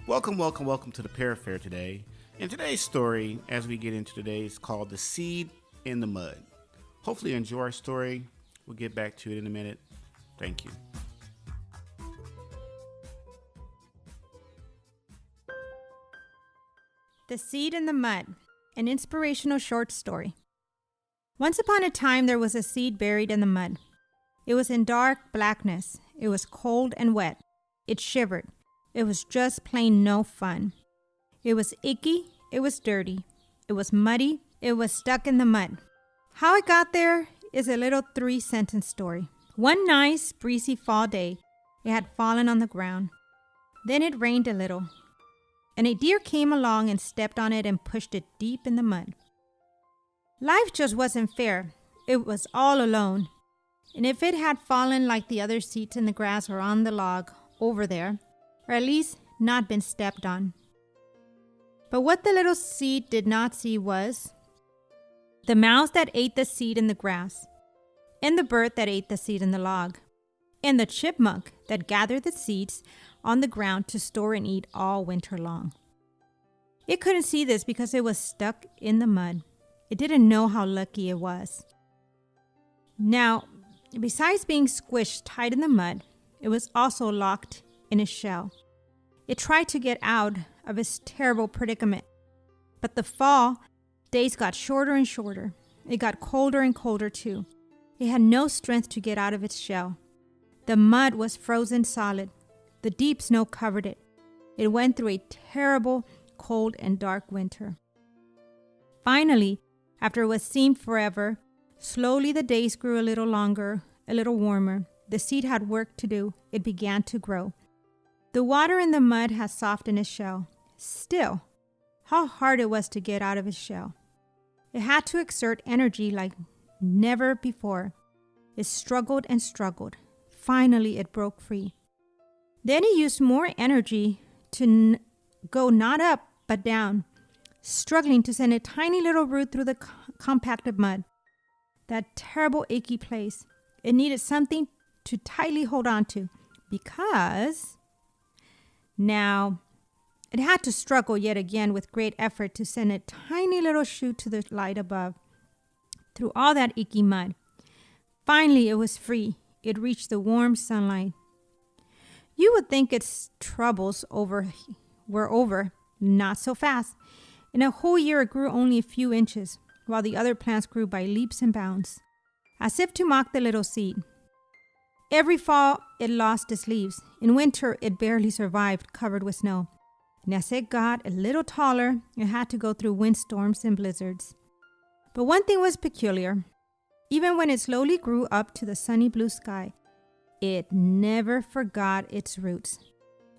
Welcome to the Pear Fair today. And today's story, as we get into today, is called The Seed in the Mud. Hopefully you enjoy our story. We'll get back to it in a minute. Thank you. The Seed in the Mud, an inspirational short story. Once upon a time, there was a seed buried in the mud. It was in dark blackness. It was cold and wet. It shivered. It was just plain no fun. It was icky. It was dirty. It was muddy. It was stuck in the mud. How it got there is a little 3-sentence story. One nice, breezy fall day, it had fallen on the ground. Then it rained a little, and a deer came along and stepped on it and pushed it deep in the mud. Life just wasn't fair. It was all alone. And if it had fallen like the other seeds in the grass or on the log over there, or at least not been stepped on. But what the little seed did not see was the mouse that ate the seed in the grass, and the bird that ate the seed in the log, and the chipmunk that gathered the seeds on the ground to store and eat all winter long. It couldn't see this because it was stuck in the mud. It didn't know how lucky it was. Now, besides being squished tight in the mud, it was also locked in its shell. It tried to get out of its terrible predicament, but the fall days got shorter and shorter. It got colder and colder too. It had no strength to get out of its shell. The mud was frozen solid. The deep snow covered it. It went through a terrible, cold and dark winter. Finally, after what seemed forever, slowly the days grew a little longer, a little warmer. The seed had work to do. It began to grow. The water in the mud had softened its shell. Still, how hard it was to get out of its shell. It had to exert energy like never before. It struggled and struggled. Finally, it broke free. Then it used more energy to go not up, but down, struggling to send a tiny little root through the compacted mud. That terrible achy place. It needed something to tightly hold on to because now it had to struggle yet again with great effort to send a tiny little shoot to the light above through all that icky mud. Finally, it was free. It reached the warm sunlight. You would think its troubles were over. Not so fast. In a whole year, it grew only a few inches, while the other plants grew by leaps and bounds, as if to mock the little seed. Every fall, it lost its leaves. In winter, it barely survived, covered with snow. And as it got a little taller, it had to go through windstorms and blizzards. But one thing was peculiar. Even when it slowly grew up to the sunny blue sky, it never forgot its roots.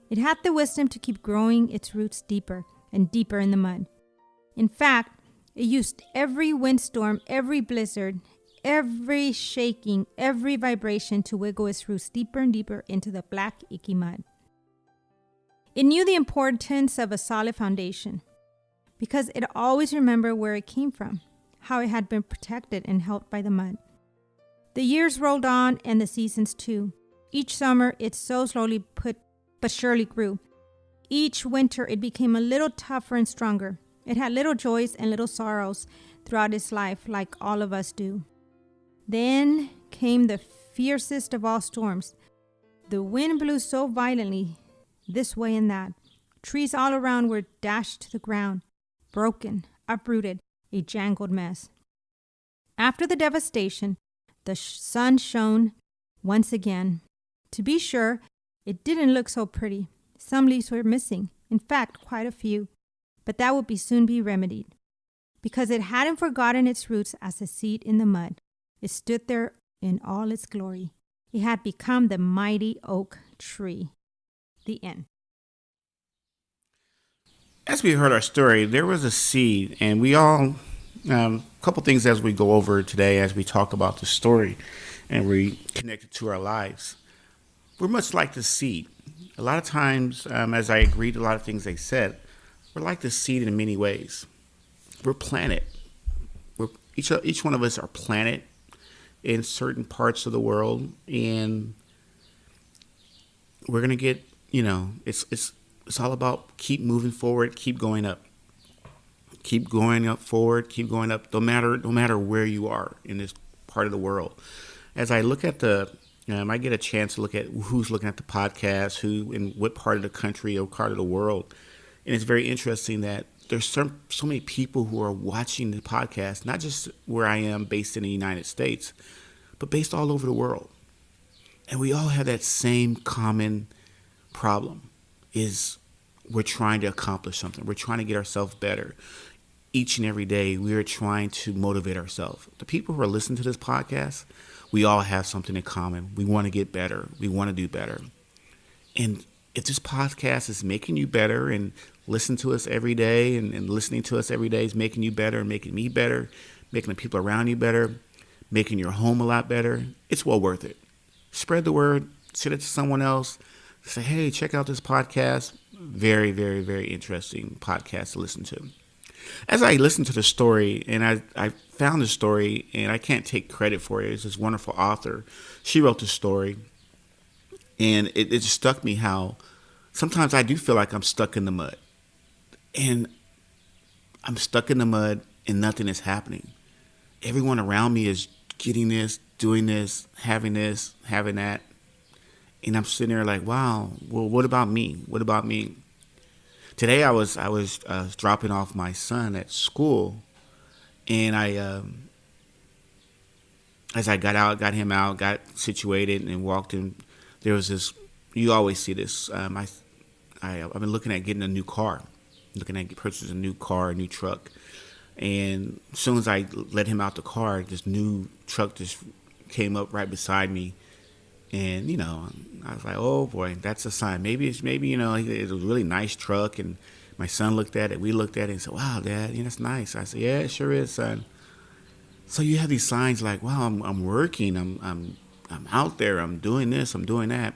It had the wisdom to keep growing its roots deeper and deeper in the mud. In fact, it used every windstorm, every blizzard, every shaking, every vibration to wiggle its roots deeper and deeper into the black, icky mud. It knew the importance of a solid foundation because it always remembered where it came from, how it had been protected and helped by the mud. The years rolled on and the seasons too. Each summer, it so slowly but surely grew. Each winter, it became a little tougher and stronger. It had little joys and little sorrows throughout its life, like all of us do. Then came the fiercest of all storms. The wind blew so violently, this way and that. Trees all around were dashed to the ground, broken, uprooted, a jangled mess. After the devastation, the sun shone once again. To be sure, it didn't look so pretty. Some leaves were missing, in fact, quite a few. But that would soon be remedied, because it hadn't forgotten its roots as a seed in the mud. It stood there in all its glory. It had become the mighty oak tree. The end. As we heard our story, there was a seed, and we all, a couple things as we go over today, as we talk about the story and we connect it to our lives. We're much like the seed. A lot of times, as I agreed to a lot of things they said, we're like the seed in many ways. We're planted. Each one of us are planted in certain parts of the world, and we're gonna get, it's It's all about keep moving forward, keep going up. Keep going up forward, keep going up, no matter where you are in this part of the world. As I look at I get a chance to look at who's looking at the podcast, who in what part of the country or part of the world. And it's very interesting that there's so many people who are watching the podcast, not just where I am based in the United States, but based all over the world. And we all have that same common problem is we're trying to accomplish something. We're trying to get ourselves better. Each and every day, we are trying to motivate ourselves. The people who are listening to this podcast, we all have something in common. We want to get better. We want to do better. And if this podcast is making you better and listen to us every day and listening to us every day is making you better and making me better, making the people around you better, making your home a lot better, it's well worth it. Spread the word. Send it to someone else. Say, hey, check out this podcast. Very, very, very interesting podcast to listen to. As I listened to the story, and I found the story, and I can't take credit for it. It's this wonderful author. She wrote the story, and it just struck me how sometimes I do feel like I'm stuck in the mud. And I'm stuck in the mud, and nothing is happening. Everyone around me is getting this, doing this, having that. And I'm sitting there like, wow, well, what about me? What about me? Today I was dropping off my son at school, and as I got him out, got situated, and walked in. There was this. You always see this. I've been looking at getting a new car, looking at purchasing a new car, a new truck, and as soon as I let him out the car, this new truck just came up right beside me. And, I was like, oh, boy, that's a sign. Maybe it's a really nice truck. And my son looked at it. We looked at it and said, wow, Dad, that's nice. I said, yeah, it sure is, son. So you have these signs like, wow, I'm working. I'm out there. I'm doing this. I'm doing that.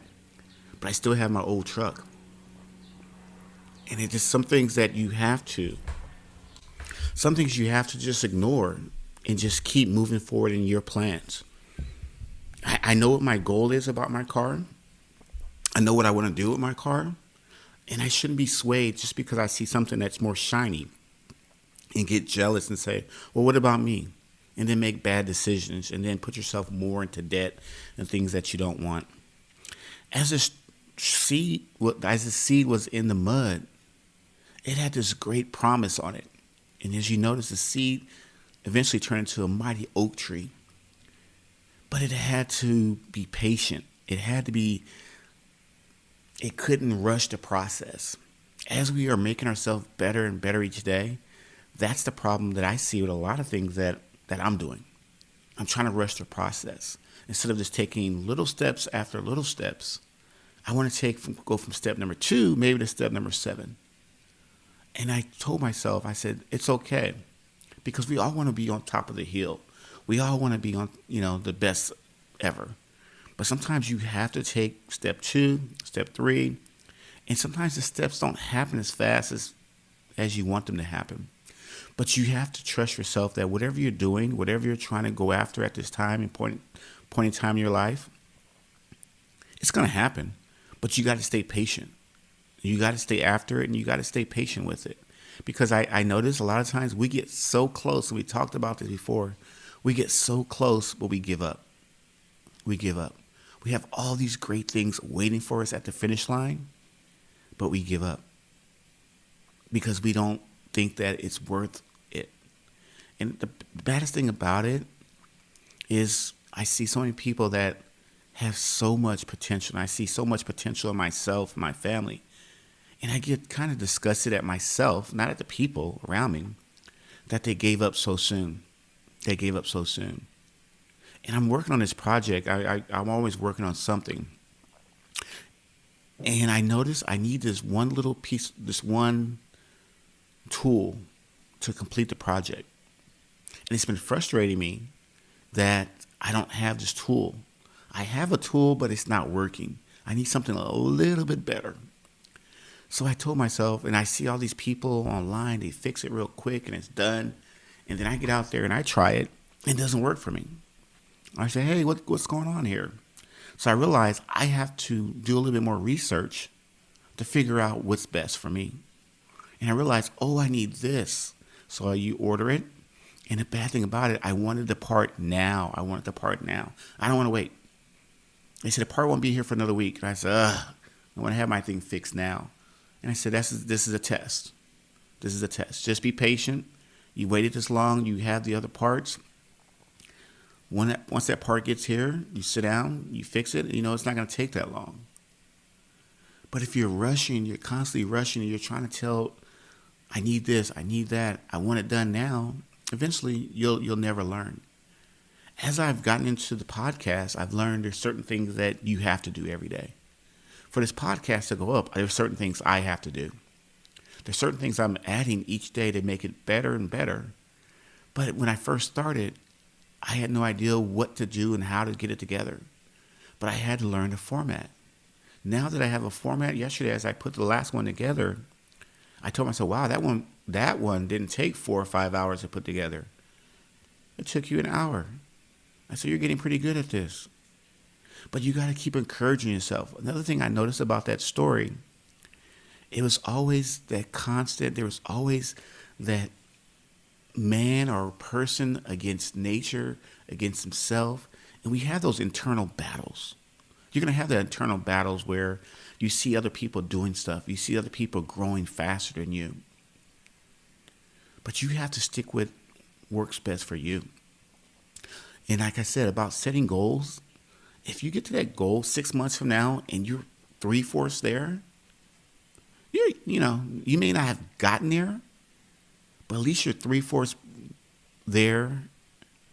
But I still have my old truck. And it's just some things you have to just ignore and just keep moving forward in your plans. I know what my goal is about my car. I know what I want to do with my car. And I shouldn't be swayed just because I see something that's more shiny and get jealous and say, well, what about me? And then make bad decisions and then put yourself more into debt and things that you don't want. As the seed was in the mud, it had this great promise on it. And as you notice, the seed eventually turned into a mighty oak tree. But it had to be patient. It couldn't rush the process. As we are making ourselves better and better each day, that's the problem that I see with a lot of things that I'm doing. I'm trying to rush the process. Instead of just taking little steps after little steps, I want to go from step number 2, maybe to step number 7. And I told myself, I said, it's okay. Because we all want to be on top of the hill. We all want to be on, the best ever. But sometimes you have to take step 2, step 3, and sometimes the steps don't happen as fast as you want them to happen. But you have to trust yourself that whatever you're doing, whatever you're trying to go after at this time and point in time in your life, it's going to happen. But you got to stay patient. You got to stay after it, and you got to stay patient with it. Because I notice a lot of times we get so close, and we talked about this before. We get so close, but we give up. We give up. We have all these great things waiting for us at the finish line, but we give up because we don't think that it's worth it. And the baddest thing about it is I see so many people that have so much potential. And I see so much potential in myself and my family. And I get kind of disgusted at myself, not at the people around me, that they gave up so soon. They gave up so soon. And I'm working on this project. I'm always working on something. And I notice I need this one little piece, this one tool to complete the project. And it's been frustrating me that I don't have this tool. I have a tool, but it's not working. I need something a little bit better. So I told myself, and I see all these people online, they fix it real quick and it's done. And then I get out there and I try it, and it doesn't work for me. I say, hey, what's going on here? So I realized I have to do a little bit more research to figure out what's best for me. And I realized, oh, I need this. So you order it. And the bad thing about it, I wanted the part now. I wanted the part now. I don't want to wait. They said, the part won't be here for another week. And I said, I want to have my thing fixed now. And I said, this is a test. This is a test. Just be patient. You waited this long. You have the other parts. Once that part gets here, you sit down, you fix it. It's not going to take that long. But if you're rushing, you're constantly rushing, and you're trying to tell, I need this, I need that, I want it done now, eventually you'll never learn. As I've gotten into the podcast, I've learned there's certain things that you have to do every day. For this podcast to go up, there's certain things I have to do. There's certain things I'm adding each day to make it better and better. But when I first started, I had no idea what to do and how to get it together. But I had to learn the format. Now that I have a format, yesterday as I put the last one together, I told myself, wow, that one didn't take 4 or 5 hours to put together. It took you an hour. I said, you're getting pretty good at this. But you got to keep encouraging yourself. Another thing I noticed about that story, it was always that constant, there was always that man or person against nature, against himself. And we have those internal battles. You're going to have the internal battles where you see other people doing stuff. You see other people growing faster than you. But you have to stick with works best for you. And like I said, about setting goals, if you get to that goal 6 months from now and you're 3/4 there, you may not have gotten there, but at least you're 3/4 there,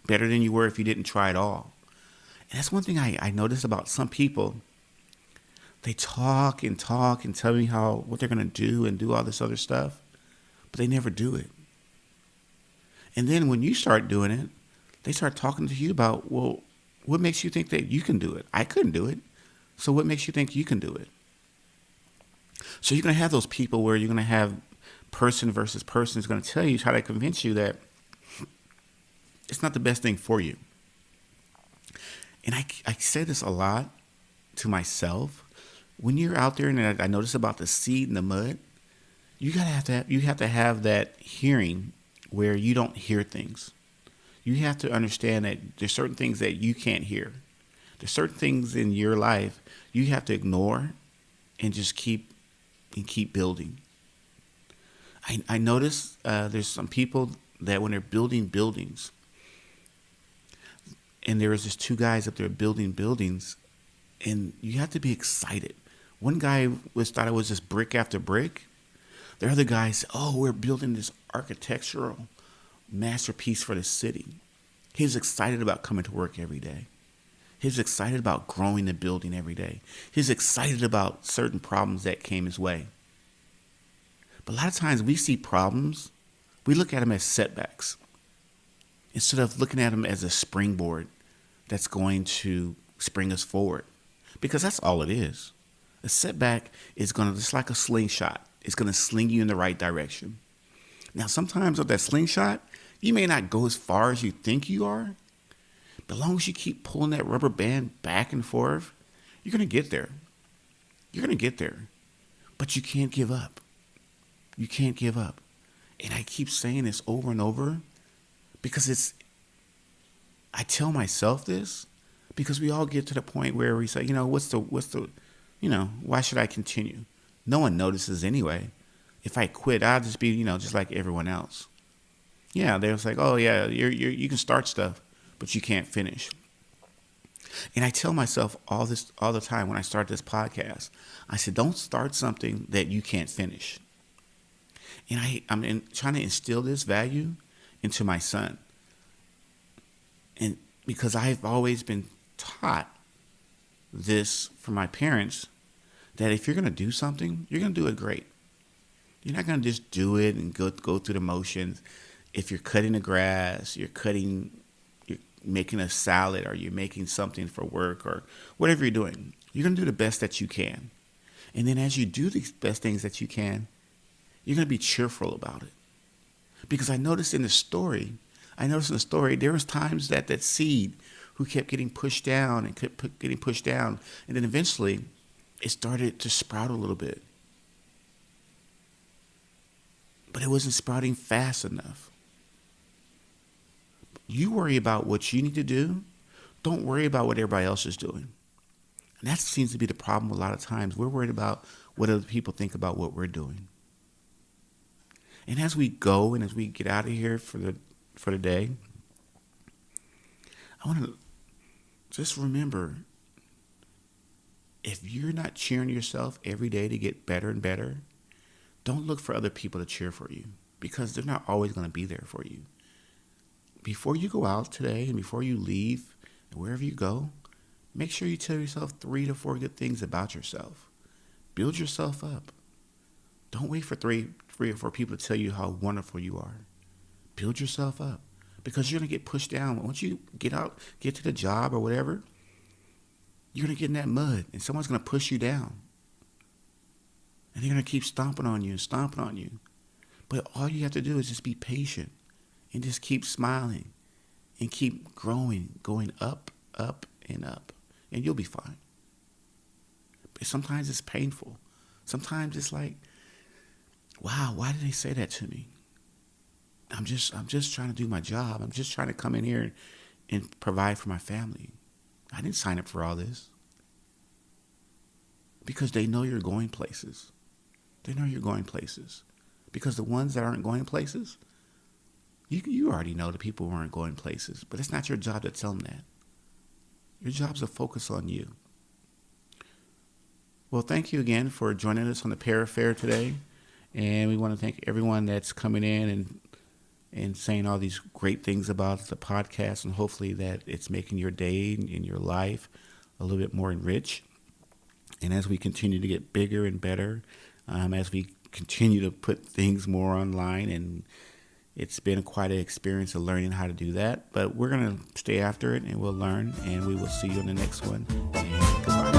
better than you were if you didn't try at all. And that's one thing I notice about some people. They talk and tell me what they're going to do and do all this other stuff, but they never do it. And then when you start doing it, they start talking to you about, well, what makes you think that you can do it? I couldn't do it. So what makes you think you can do it? So you're going to have those people where you're going to have person versus person is going to tell you, try to convince you that it's not the best thing for you. And I say this a lot to myself. When you're out there, and I notice about the seed in the mud, you have to have that hearing where you don't hear things. You have to understand that there's certain things that you can't hear. There's certain things in your life you have to ignore and just keep building. I notice there's some people that when they're building buildings, and there was just 2 guys up there building buildings, and you have to be excited. One guy thought it was just brick after brick. The other guy said, oh, we're building this architectural masterpiece for the city. He was excited about coming to work every day. He was excited about growing the building every day. He was excited about certain problems that came his way. But a lot of times we see problems, we look at them as setbacks instead of looking at them as a springboard that's going to spring us forward. Because that's all it is. A setback is going to, just like a slingshot, it's going to sling you in the right direction. Now, sometimes with that slingshot, you may not go as far as you think you are, but as long as you keep pulling that rubber band back and forth, you're going to get there. You're going to get there. But you can't give up. You can't give up. And I keep saying this over and over because I tell myself this because we all get to the point where we say, why should I continue? No one notices anyway. If I quit, I'll just be, just like everyone else. Yeah, they're like, oh yeah, you can start stuff, but you can't finish. And I tell myself all the time when I start this podcast, I said, don't start something that you can't finish. And I'm trying to instill this value into my son. And because I've always been taught this from my parents, that if you're going to do something, you're going to do it great. You're not going to just do it and go through the motions. If you're cutting the grass, you're making a salad, or you're making something for work, or whatever you're doing, you're going to do the best that you can. And then as you do the best things that you can, you're going to be cheerful about it. Because I noticed in the story, there was times that seed who kept getting pushed down and kept getting pushed down. And then eventually it started to sprout a little bit. but it wasn't sprouting fast enough. You worry about what you need to do. Don't worry about what everybody else is doing. And that seems to be the problem a lot of times. We're worried about what other people think about what we're doing. And as we go and as we get out of here for the day, I want to just remember, if you're not cheering yourself every day to get better and better, don't look for other people to cheer for you, because they're not always going to be there for you. Before you go out today and before you leave, wherever you go, make sure you tell yourself 3 to 4 good things about yourself. Build yourself up. Don't wait for three or four people to tell you how wonderful you are. Build yourself up, because you're going to get pushed down. Once you get to the job or whatever, you're going to get in that mud and someone's going to push you down. And they're going to keep stomping on you and stomping on you. But all you have to do is just be patient and just keep smiling and keep growing, going up, up, and up. And you'll be fine. But sometimes it's painful. Sometimes it's like, wow, why did they say that to me? I'm just trying to do my job. I'm just trying to come in here and provide for my family. I didn't sign up for all this. Because they know you're going places. They know you're going places. Because the ones that aren't going places, you already know the people who aren't going places. But it's not your job to tell them that. Your job's to focus on you. Well, thank you again for joining us on the Para Fair today. And we want to thank everyone that's coming in and saying all these great things about the podcast, and hopefully that it's making your day and your life a little bit more enriched. And as we continue to get bigger and better, as we continue to put things more online, and it's been quite an experience of learning how to do that. But we're going to stay after it, and we'll learn, and we will see you in the next one. And goodbye.